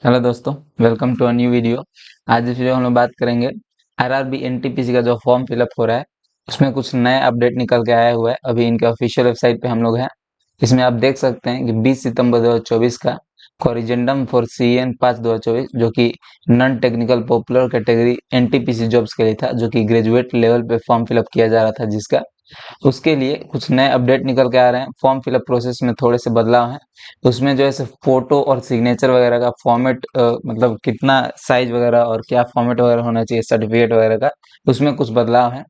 Hello दोस्तों, welcome to a new video. आज इस वीडियो में हम लोग बात करेंगे आरआरबी एनटीपीसी का जो फॉर्म फिलअप हो रहा है उसमें कुछ नए अपडेट निकल के आया हुआ है। अभी इनके ऑफिशियल वेबसाइट पे हम लोग हैं। इसमें आप देख सकते हैं कि 20 सितंबर 2024 का कोरिजेंडम फॉर सीएन 5 2024 जो कि non technical popular category NTPC jobs के लिए था, जो कि ग्रेजुएट लेवल पे फॉर्म फिलअप किया जा रहा था, जिसका उसके लिए कुछ नए अपडेट निकल के आ रहे हैं। फॉर्म फिलअप प्रोसेस में थोड़े से बदलाव हैं। उसमें जो है फोटो और सिग्नेचर वगैरह का फॉर्मेट, मतलब कितना साइज वगैरह और क्या फॉर्मेट वगैरह होना चाहिए सर्टिफिकेट वगैरह का, उसमें कुछ बदलाव है।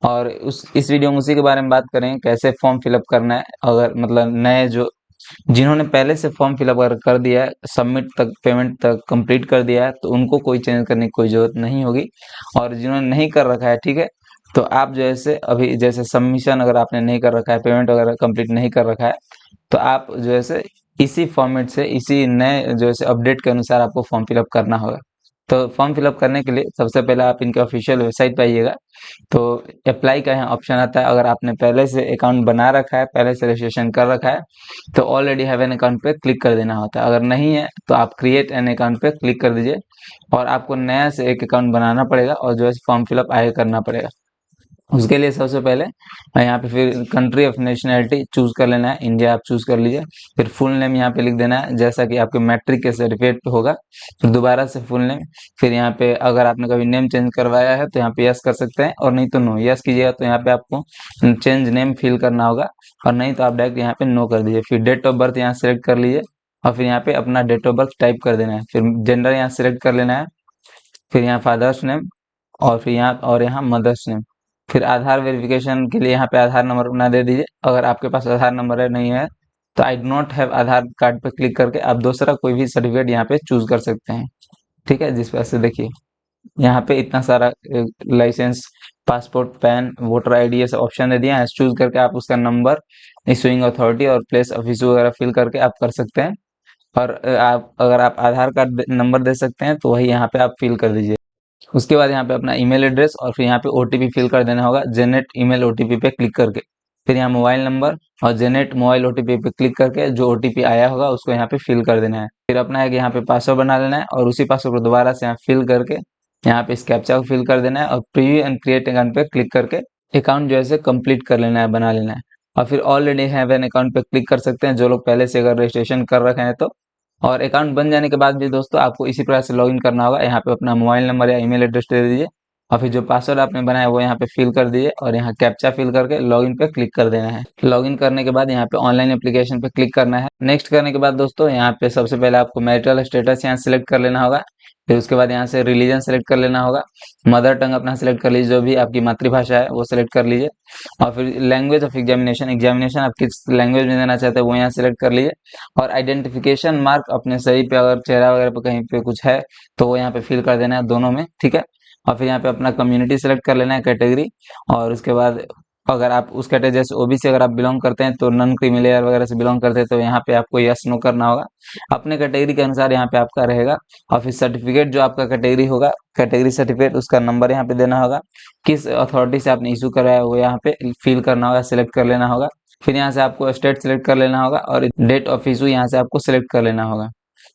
और उस इस वीडियो में उसी के बारे में बात करेंगे, कैसे फॉर्म फिलअप करना है। अगर मतलब नए जो जिन्होंने पहले से फॉर्म फिलअप कर दिया है, सबमिट तक पेमेंट तक कंप्लीट कर दिया है, तो उनको कोई चेंज करने की कोई जरूरत नहीं होगी। और जिन्होंने नहीं कर रखा है, ठीक है, तो आप जैसे अभी जैसे सबमिशन अगर आपने नहीं कर रखा है, पेमेंट वगैरह कंप्लीट नहीं कर रखा है, तो आप जो है इसी फॉर्मेट से इसी नए जो है अपडेट के अनुसार आपको फॉर्म फिलअप करना होगा। तो फॉर्म फिलअप करने के लिए सबसे पहले आप इनके ऑफिशियल वेबसाइट पर आइएगा। तो अप्लाई का यहाँ ऑप्शन आता है। अगर आपने पहले से अकाउंट बना रखा है, पहले से रजिस्ट्रेशन कर रखा है, तो ऑलरेडी हैव एन अकाउंट पे क्लिक कर देना होता है। अगर नहीं है तो आप क्रिएट एन अकाउंट पे क्लिक कर दीजिए और आपको नया से एक अकाउंट बनाना पड़ेगा और जो है फॉर्म फिलअप आगे करना पड़ेगा। उसके लिए सबसे पहले यहाँ पे फिर कंट्री ऑफ नेशनैलिटी चूज कर लेना है, इंडिया आप चूज कर लीजिए। फिर फुल नेम यहाँ पे लिख देना है, जैसा कि आपके मैट्रिक के सर्टिफिकेट पे होगा। फिर दोबारा से फुल नेम। फिर यहाँ पे अगर आपने कभी नेम चेंज करवाया है तो यहाँ पे यस कर सकते हैं, और नहीं तो नो। यस कीजिएगा तो यहाँ पे आपको चेंज नेम फिल करना होगा, और नहीं तो आप डायरेक्ट यहाँ पे नो कर दीजिए। फिर डेट ऑफ बर्थ यहाँ सेलेक्ट कर लीजिए और फिर यहाँ पे अपना डेट ऑफ बर्थ टाइप कर देना है। फिर जेंडर यहाँ सेलेक्ट कर लेना है। फिर यहाँ फादर्स नेम, और फिर यहाँ मदर्स नेम। फिर आधार वेरिफिकेशन के लिए यहाँ पे आधार नंबर अपना दे दीजिए। अगर आपके पास आधार नंबर है नहीं है तो I do not have Aadhaar card पे क्लिक करके आप दूसरा कोई भी सर्टिफिकेट यहाँ पे चूज कर सकते हैं। ठीक है, जिस वजह से देखिए यहाँ पे इतना सारा license, passport, PAN, voter ID ये सब ऑप्शन दे दिया है। चूज करके आप उसका नंबर, इशूइंग अथॉरिटी और प्लेस ऑफ इशू वगैरह फिल करके आप कर सकते हैं। और आप अगर आप आधार कार्ड नंबर दे सकते हैं तो वही यहाँ पे आप फिल कर दीजिए। उसके बाद यहाँ पे अपना ईमेल एड्रेस और फिर यहाँ पे ओटीपी फिल कर देना होगा, जनरेट ईमेल ओटीपी पे क्लिक करके। फिर यहाँ मोबाइल नंबर और जनरेट मोबाइल ओटीपी पे क्लिक करके जो ओटीपी आया होगा उसको यहाँ पे फिल कर देना है। फिर अपना एक यहाँ पे पासवर्ड बना लेना है और उसी पासवर्ड को दोबारा से यहाँ फिल करके यहाँ पे इस कैप्चा को फिल कर देना है और प्रीव्यू एंड क्रिएट अकाउंट पे क्लिक करके अकाउंट जो है कंप्लीट कर लेना है, बना लेना है। और फिर ऑलरेडी हैव एन अकाउंट पे क्लिक कर सकते हैं जो लोग पहले से अगर रजिस्ट्रेशन कर रखे हैं तो। और अकाउंट बन जाने के बाद भी दोस्तों आपको इसी प्रकार से लॉगिन करना होगा। यहाँ पे अपना मोबाइल नंबर या ईमेल एड्रेस दे दीजिए और फिर जो पासवर्ड आपने बनाया वो यहाँ पे फिल कर दीजिए और यहाँ कैप्चा फिल करके लॉगिन पे क्लिक कर देना है। लॉगिन करने के बाद यहाँ पे ऑनलाइन एप्लीकेशन पे क्लिक करना है। नेक्स्ट करने के बाद दोस्तों यहाँ पे सबसे पहले आपको मैरिटल स्टेटस यहाँ सिलेक्ट कर लेना होगा। फिर उसके बाद यहाँ से रिलीजन सेलेक्ट कर लेना होगा। मदर टंग अपना सेलेक्ट कर लीजिए, जो भी आपकी मातृभाषा है वो सेलेक्ट कर लीजिए। और फिर लैंग्वेज ऑफ एग्जामिनेशन, एग्जामिनेशन आप किस लैंग्वेज में देना चाहते हैं वो यहाँ सेलेक्ट कर लीजिए। और आइडेंटिफिकेशन मार्क अपने सही पे अगर चेहरा वगैरह पे कहीं पे कुछ है तो वो यहाँ पे फिल कर देना है दोनों में, ठीक है। और फिर यहाँ पे अपना कम्युनिटी सेलेक्ट कर लेना है, कैटेगरी। और उसके बाद अगर आप उस कैटेगरी जैसे ओबीसी अगर आप बिलोंग करते हैं तो नॉन क्रीमी लेयर वगैरह से बिलोंग करते हैं तो यहाँ पे आपको यस नो करना होगा। अपने कैटेगरी के अनुसार यहाँ पे आपका रहेगा। और फिर सर्टिफिकेट जो आपका कैटेगरी होगा, कैटेगरी सर्टिफिकेट, उसका नंबर यहाँ पे देना होगा। किस अथॉरिटी से आपने इशू कराया है वो यहाँ पे फिल करना होगा, सिलेक्ट कर लेना होगा। फिर यहाँ से आपको स्टेट सेलेक्ट कर लेना होगा और डेट ऑफ इशू यहाँ से आपको सिलेक्ट कर लेना होगा।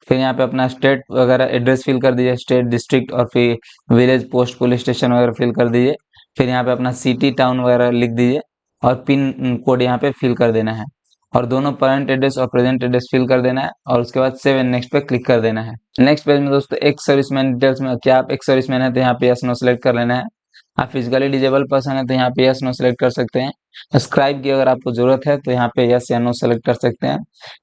फिर यहाँ पे अपना स्टेट वगैरह एड्रेस फिल कर दीजिए, स्टेट, डिस्ट्रिक्ट और फिर विलेज, पोस्ट, पुलिस स्टेशन वगैरह फिल कर दीजिए। फिर यहाँ पे अपना सिटी, टाउन वगैरह लिख दीजिए और पिन कोड यहाँ पे फिल कर देना है। और दोनों करंट एड्रेस और प्रेजेंट एड्रेस फिल कर देना है और उसके बाद सेव एंड नेक्स्ट पे क्लिक कर देना है। नेक्स्ट पेज में दोस्तों एक सर्विसमैन डिटेल्स में, क्या आप एक सर्विसमैन है तो यहाँ पे यस नो सेलेक्ट कर लेना है। आप फिजिकली डिजेबल पर्सन है तो यहाँ पे यस नो सेलेक्ट कर सकते हैं। स्क्राइब की अगर आपको जरूरत है तो यहाँ पे यस या नो सेलेक्ट कर सकते हैं।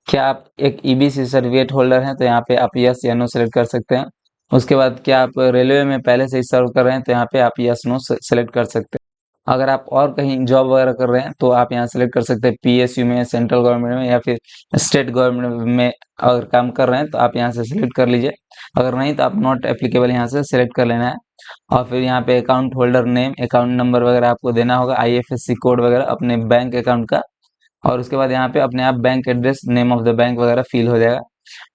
क्या आप एक ईबीसी सर्टिफिकेट होल्डर हैं तो यहाँ पे आप यस या नो सेलेक्ट कर सकते हैं। उसके बाद क्या आप रेलवे में पहले से ही सर्व कर रहे हैं तो यहाँ पे आप यस नो सेलेक्ट कर सकते हैं। अगर आप और कहीं जॉब वगैरह कर रहे हैं तो आप यहाँ सेलेक्ट कर सकते हैं, पीएसयू में, सेंट्रल गवर्नमेंट में या फिर स्टेट गवर्नमेंट में अगर काम कर रहे हैं तो आप यहाँ से सिलेक्ट कर लीजिए। अगर नहीं तो आप नॉट एप्लीकेबल यहाँ से सिलेक्ट कर लेना है। और फिर यहाँ पे account holder name, account number वगैरह आपको देना होगा, आईएफएससी कोड वगैरह अपने बैंक अकाउंट का। और उसके बाद यहाँ पे अपने आप bank address, name of the bank वगैरह फिल हो जाएगा।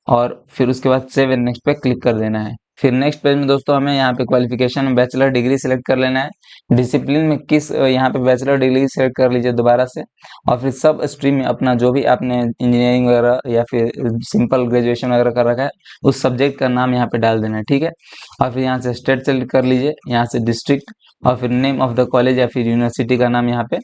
और फिर उसके बाद सेव एंड नेक्स्ट पे क्लिक कर देना है। फिर नेक्स्ट पेज में दोस्तों हमें यहाँ पे क्वालिफिकेशन में बैचलर डिग्री सिलेक्ट कर लेना है। डिसिप्लिन में किस यहाँ पे बैचलर डिग्री सिलेक्ट कर लीजिए दोबारा से। और फिर सब स्ट्रीम में अपना जो भी आपने इंजीनियरिंग वगैरह या फिर सिंपल ग्रेजुएशन वगैरह कर रखा है उस सब्जेक्ट का नाम यहाँ पे डाल देना है, ठीक है। और फिर यहाँ से स्टेट सेलेक्ट कर लीजिए, यहाँ से डिस्ट्रिक्ट, और फिर नेम ऑफ द कॉलेज या फिर यूनिवर्सिटी का नाम यहाँ पे,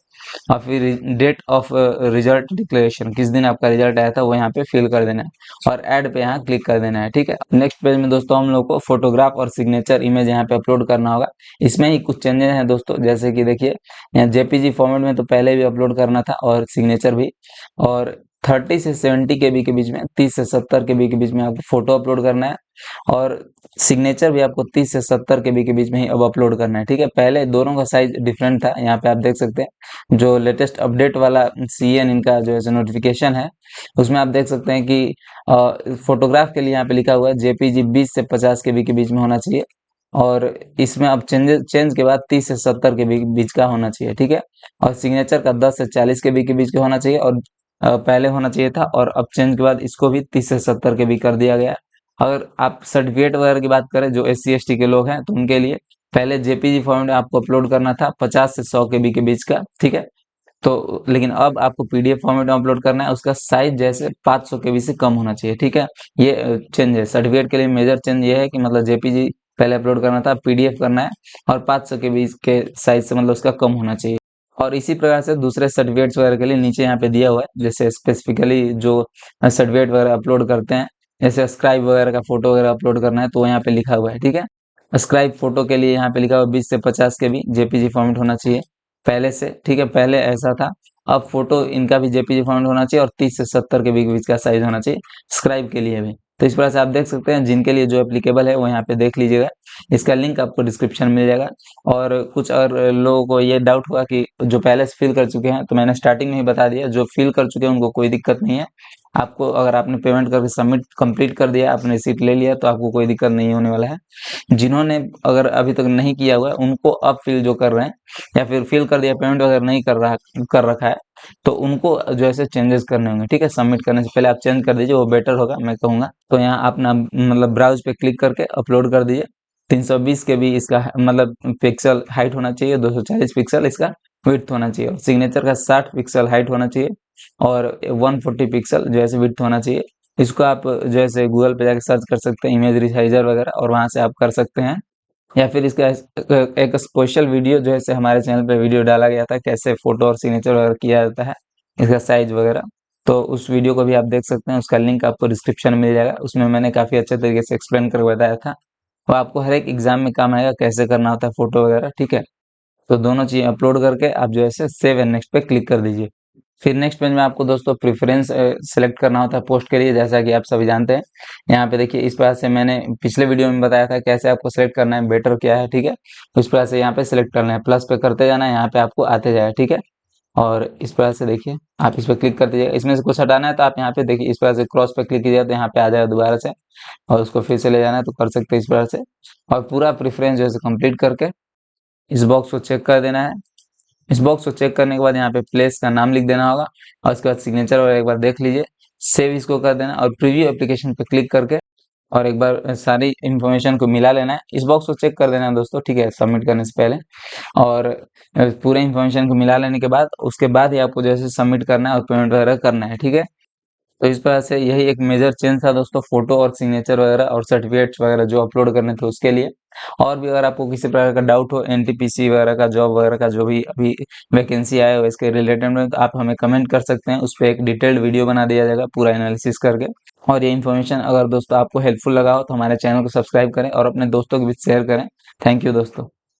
और फिर डेट ऑफ रिजल्ट डिक्लेरेशन, किस दिन आपका रिजल्ट आया था वो यहाँ पे फिल कर देना है और ऐड पे यहाँ क्लिक कर देना है, ठीक है। नेक्स्ट पेज में दोस्तों हम लोग को फोटोग्राफ और सिग्नेचर इमेज यहाँ पे अपलोड करना होगा। इसमें ही कुछ चेंजेस हैं दोस्तों, जैसे कि देखिए यहाँ जेपीजी फॉर्मेट में तो पहले भी अपलोड करना था और सिग्नेचर भी, और 30 से 70 केबी के बीच में, 30 से 70 केबी के बीच में आपको फोटो अपलोड करना है, और सिग्नेचर भी आपको 30 से 70 केबी के बीच में ही अब अपलोड करना है, ठीक है। पहले दोनों का साइज डिफरेंट था, यहाँ पे आप देख सकते हैं जो लेटेस्ट अपडेट वाला सीएन इनका जो है नोटिफिकेशन है उसमें आप देख सकते हैं कि फोटोग्राफ के लिए यहाँ पे लिखा हुआ है जेपीजी 20 से 50 केबी के बीच में होना चाहिए, और इसमें अब चेंज के बाद 30 से 70 के बीच का होना चाहिए, ठीक है। और सिग्नेचर का 10 से 40 के बीच का होना चाहिए, और पहले होना चाहिए था, और अब चेंज के बाद इसको भी 30 से 70 के बीच कर दिया गया है। अगर आप सर्टिफिकेट वगैरह की बात करें जो SC ST के लोग हैं तो उनके लिए पहले जेपीजी फॉर्मेट में आपको अपलोड करना था 50 से 100 केबी के बीच का, ठीक है। तो लेकिन अब आपको पीडीएफ फॉर्मेट में अपलोड करना है, उसका साइज जैसे 500 केबी से कम होना चाहिए, ठीक है। ये चेंज है सर्टिफिकेट के लिए। मेजर चेंज ये है कि मतलब जेपीजी पहले अपलोड करना था, पीडीएफ करना है, और 500 केबी के साइज से मतलब उसका कम होना चाहिए। और इसी प्रकार से दूसरे सर्टिफिकेट्स वगैरह के लिए नीचे यहाँ पे दिया हुआ है, जैसे स्पेसिफिकली जो सर्टिफिकेट वगैरह अपलोड करते हैं, जैसे स्क्राइब वगैरह का फोटो वगैरह अपलोड करना है तो वो यहाँ पे लिखा हुआ है, ठीक है। स्क्राइब फोटो के लिए यहाँ पे लिखा हुआ 20 से 50 के भी जेपीजी फॉर्मेट होना चाहिए पहले से, ठीक है। पहले ऐसा था, अब फोटो इनका भी जेपीजी फॉर्मेट होना चाहिए और 30 से 70 के बीच का साइज होना चाहिए स्क्राइब के लिए भी। तो इस प्रकार से आप देख सकते हैं जिनके लिए जो एप्लीकेबल है वो यहाँ पे देख लीजिएगा, इसका लिंक आपको डिस्क्रिप्शन में मिल जाएगा। और कुछ अगर लोगों को ये डाउट हुआ कि जो पहले से फिल कर चुके हैं, तो मैंने स्टार्टिंग में ही बता दिया, जो फिल कर चुके हैं उनको कोई दिक्कत नहीं है। आपको अगर आपने पेमेंट करके सबमिट कंप्लीट कर दिया, आपने रिसीट ले लिया, तो आपको कोई दिक्कत नहीं होने वाला है। जिन्होंने अगर अभी तक नहीं किया हुआ है उनको अब फिल जो कर रहे हैं या फिर फिल कर दिया पेमेंट वगैरह नहीं कर रखा है, तो उनको जो है चेंजेस करने होंगे, ठीक है। सबमिट करने से पहले आप चेंज कर दीजिए, वो बेटर होगा मैं कहूँगा। तो यहाँ अपना मतलब ब्राउज पे क्लिक करके अपलोड कर दीजिए। 320 के भी इसका मतलब पिक्सल हाइट होना चाहिए, 240 पिक्सल इसका विड्थ होना चाहिए, और सिग्नेचर का 60 पिक्सल हाइट होना चाहिए, और 140 पिक्सल जो है विड्थ होना चाहिए। इसको आप जो है गूगल पे जाके सर्च कर सकते हैं, इमेज रिसाइजर वगैरह, और वहां से आप कर सकते हैं। या फिर इसका एक स्पेशल वीडियो जो है हमारे चैनल पे वीडियो डाला गया था कैसे फोटो और सिग्नेचर वगैरह किया जाता है, इसका साइज वगैरह, तो उस वीडियो को भी आप देख सकते हैं। उसका लिंक आपको डिस्क्रिप्शन में मिल जाएगा, उसमें मैंने काफ़ी अच्छे तरीके से एक्सप्लेन कर बताया था। वो आपको हर एक एग्जाम में काम आएगा, कैसे करना होता है फोटो वगैरह, ठीक है। तो दोनों चीज़ अपलोड करके आप जो है सेव एंड नेक्स्ट पे क्लिक कर दीजिए। फिर नेक्स्ट पेज में आपको दोस्तों प्रेफरेंस सेलेक्ट करना होता है पोस्ट के लिए, जैसा कि आप सभी जानते हैं। यहाँ पे देखिए इस प्रकार से मैंने पिछले वीडियो में बताया था कैसे आपको सेलेक्ट करना है, बेटर क्या है, ठीक है। उस प्रकार से यहाँ पे सेलेक्ट करना है, प्लस पे करते जाना है, यहाँ पे आपको आते जाएगा, ठीक है। और इस प्रकार से देखिए आप इस पर क्लिक कर दीजिएगा। इसमें से कुछ हटाना है तो आप यहाँ पे देखिए इस प्रकार से क्रॉस पे क्लिक कीजिएगा तो यहाँ पे आ जाएगा दोबारा से, और उसको फिर से ले जाना है तो कर सकते हैं इस प्रकार से। और पूरा प्रेफरेंस जो है कंप्लीट करके इस बॉक्स को चेक कर देना है। इस बॉक्स को चेक करने के बाद यहाँ पे प्लेस का नाम लिख देना होगा, और उसके बाद सिग्नेचर और एक बार देख लीजिए, सेव इसको कर देना, और प्रीव्यू एप्लीकेशन पे क्लिक करके और एक बार सारी इन्फॉर्मेशन को मिला लेना है। इस बॉक्स को चेक कर देना है दोस्तों, ठीक है, सबमिट करने से पहले। और पूरे इन्फॉर्मेशन को मिला लेने के बाद उसके बाद ही आपको जैसे सबमिट करना है और पेमेंट वगैरह करना है, ठीक है। तो इस तरह से यही एक मेजर चेंज था दोस्तों, फोटो और सिग्नेचर वगैरह और सर्टिफिकेट्स वगैरह जो अपलोड करने थे उसके लिए। और भी अगर आपको किसी प्रकार का डाउट हो एनटीपीसी वगैरह का, जॉब वगैरह का, जो भी अभी वैकेंसी आया हो इसके रिलेटेड में, तो आप हमें कमेंट कर सकते हैं, उस पर एक डिटेल्ड वीडियो बना दिया जाएगा पूरा एनालिसिस करके। और ये इन्फॉर्मेशन अगर दोस्तों आपको हेल्पफुल लगा हो तो हमारे चैनल को सब्सक्राइब करें और अपने दोस्तों के बीच शेयर करें। थैंक यू दोस्तों।